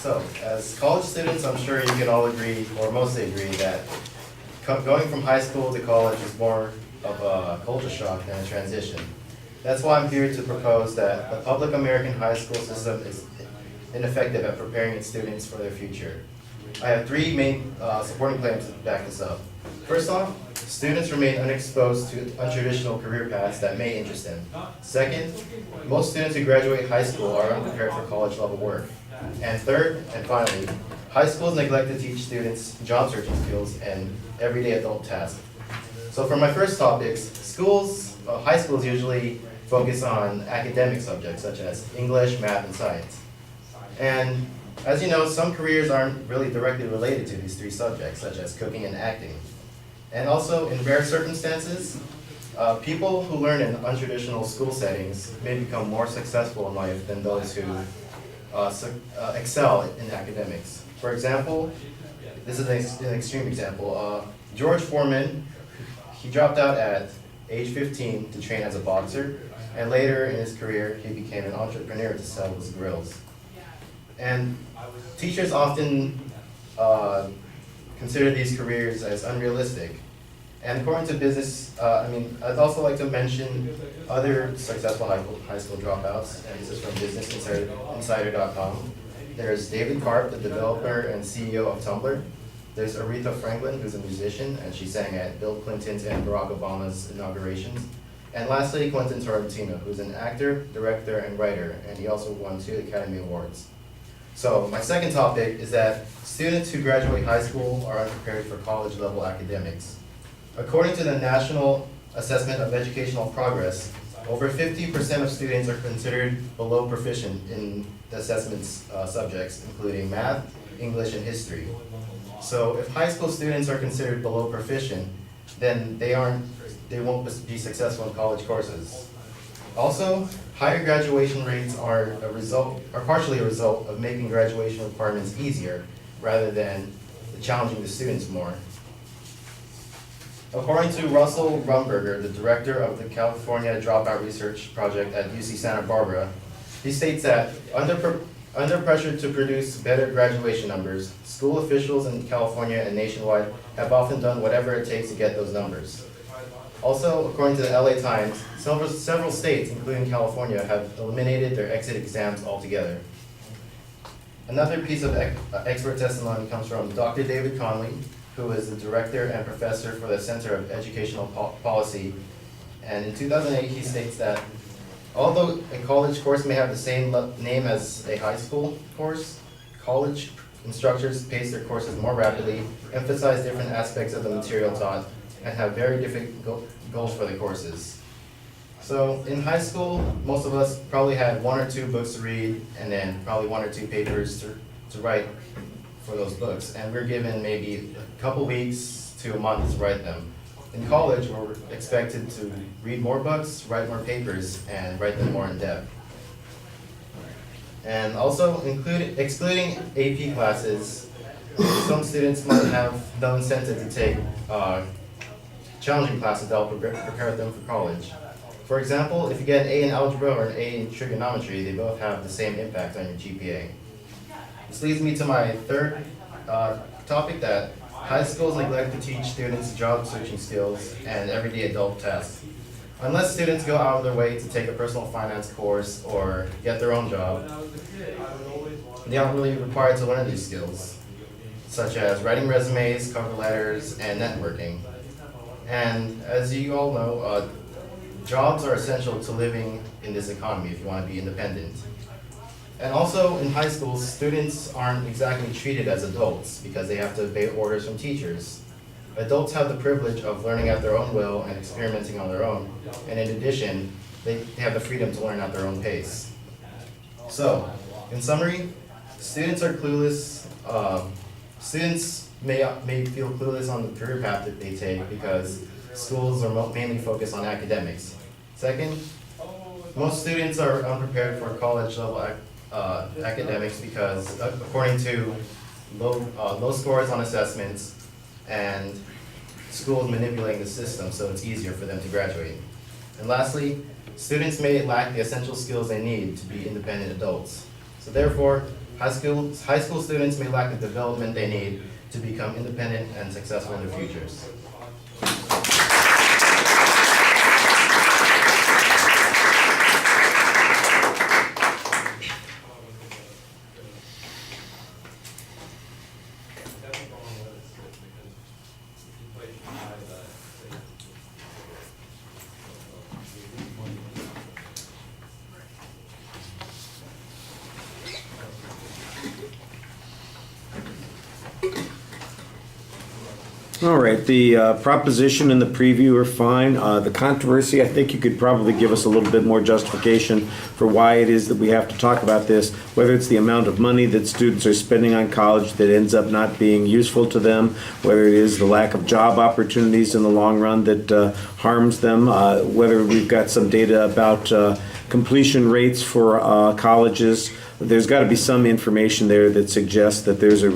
So, as college students, I'm sure you can all agree, or mostly agree, that going from high school to college is more of a culture shock than a transition. That's why I'm here to propose that the public American high school system is ineffective at preparing its students for their future. I have three main supporting claims to back this up. First off, students remain unexposed to untraditional career paths that may interest them. Second, most students who graduate high school are unprepared for college-level work. And third, and finally, high schools neglect to teach students job searching skills and everyday adult tasks. So for my first topics, high schools usually focus on academic subjects such as English, math, and science. And as you know, some careers aren't really directly related to these three subjects, such as cooking and acting. And also, in rare circumstances, people who learn in untraditional school settings may become more successful in life than those who excel in academics. For example, this is an extreme example. George Foreman, he dropped out at age 15 to train as a boxer, and later in his career, he became an entrepreneur to sell his grills. And teachers often consider these careers as unrealistic. And according to business, I'd also like to mention other successful high school dropouts, and this is from BusinessInsider.com. There's David Karp, the developer and CEO of Tumblr. There's Aretha Franklin, who's a musician, and she sang at Bill Clinton's and Barack Obama's inaugurations. And lastly, Quentin Tarantino, who's an actor, director, and writer, and he also won 2 Academy Awards. So my second topic is that students who graduate high school are unprepared for college-level academics. According to the National Assessment of Educational Progress, over 50% of students are considered below proficient in the assessment's subjects, including math, English, and history. So if high school students are considered below proficient, then they won't be successful in college courses. Also, higher graduation rates are partially a result of making graduation requirements easier rather than challenging the students more. According to Russell Rumberger, the director of the California Dropout Research Project at UC Santa Barbara, he states that under pressure to produce better graduation numbers, school officials in California and nationwide have often done whatever it takes to get those numbers. Also, according to the LA Times, several states, including California, have eliminated their exit exams altogether. Another piece of expert testimony comes from Dr. David Conley, who is the director and professor for the Center of Educational Policy. And in 2008, he states that although a college course may have the same name as a high school course, college instructors pace their courses more rapidly, emphasize different aspects of the material taught, and have very different goals for the courses. So in high school, most of us probably had 1 or 2 books to read, and then probably 1 or 2 papers to write for those books. And we're given maybe a couple weeks to a month to write them. In college, we're expected to read more books, write more papers, and write them more in depth. And also, excluding AP classes, some students might have no incentive to take challenging classes that will prepare them for college. For example, if you get an A in algebra or an A in trigonometry, they both have the same impact on your GPA. This leads me to my third topic, that high schools neglect to teach students job searching skills and everyday adult tasks. Unless students go out of their way to take a personal finance course or get their own job, they aren't really required to learn these skills, such as writing resumes, cover letters, and networking. And as you all know, jobs are essential to living in this economy if you want to be independent. And also in high school, students aren't exactly treated as adults because they have to obey orders from teachers. Adults have the privilege of learning at their own will and experimenting on their own. And in addition, they have the freedom to learn at their own pace. So, in summary, students are clueless. Students may feel clueless on the career path that they take because schools are mainly focused on academics. Second, most students are unprepared for college-level academics because, according to low scores on assessments and schools manipulating the system so it's easier for them to graduate. And lastly, students may lack the essential skills they need to be independent adults. So therefore, high school students may lack the development they need to become independent and successful in their futures. All right, the proposition and the preview are fine. The controversy, I think you could probably give us a little bit more justification for why it is that we have to talk about this, whether it's the amount of money that students are spending on college that ends up not being useful to them, whether it is the lack of job opportunities in the long run that harms them, whether we've got some data about completion rates for colleges. There's got to be some information there that suggests that there's a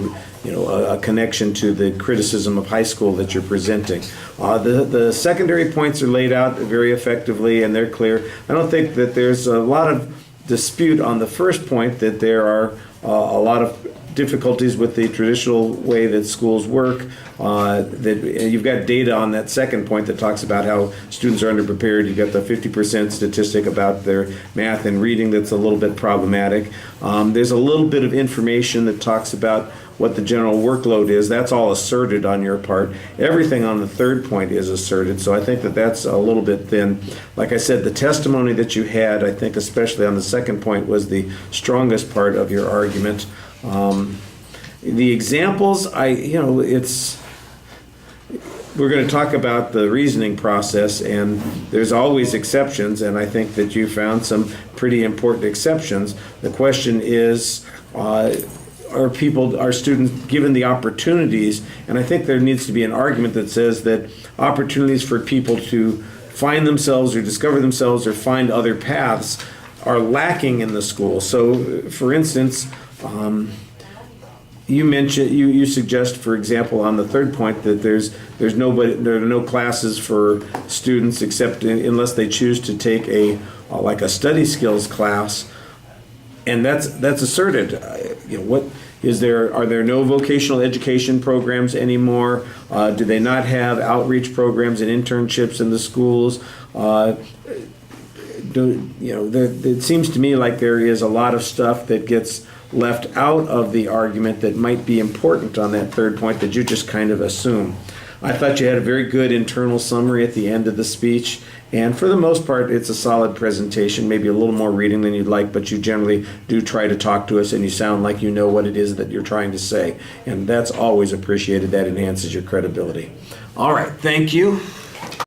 connection to the criticism of high school that you're presenting. The secondary points are laid out very effectively and they're clear. I don't think that there's a lot of dispute on the first point that there are a lot of difficulties with the traditional way that schools work. That you've got data on that second point that talks about how students are underprepared. You've got the 50% statistic about their math and reading that's a little bit problematic. There's a little bit of information that talks about what the general workload is. That's all asserted on your part. Everything on the third point is asserted, so I think that that's a little bit thin. Like I said, the testimony that you had, I think especially on the second point, was the strongest part of your argument. The examples, we're going to talk about the reasoning process, and there's always exceptions, and I think that you found some pretty important exceptions. The question is, are students given the opportunities? And I think there needs to be an argument that says that opportunities for people to find themselves or discover themselves or find other paths are lacking in the school. So, for instance, you suggest, for example, on the third point that there are no classes for students except unless they choose to take like a study skills class, and that's asserted. Are there no vocational education programs anymore? Do they not have outreach programs and internships in the schools? It seems to me like there is a lot of stuff that gets left out of the argument that might be important on that third point that you just kind of assume. I thought you had a very good internal summary at the end of the speech, and for the most part it's a solid presentation, maybe a little more reading than you'd like, but you generally do try to talk to us and you sound like you know what it is that you're trying to say, and that's always appreciated. That enhances your credibility. All right, thank you.